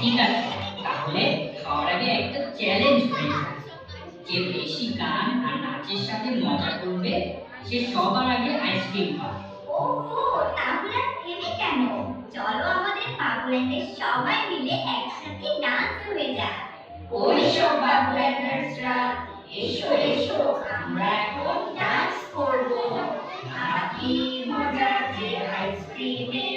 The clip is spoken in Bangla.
ঠিক আছে, তাহলে সবার আগে একটা চ্যালেঞ্জ হয়ে যায়। যে বেশি গান আর নাচের সাথে মজা করবে সে সবার আগে আইসক্রিম পাবে। ওহো, তাহলে আর থেমে কেন? চলো আমাদের বাবুল্যান্ডের সবাই মিলে একসাথে ডান্স হয়ে যাক। ওই সব বাবুল্যান্ডার্সরা, এসো এসো, আমরা এখন ডান্স করব। কি মজা যে আইসক্রিমের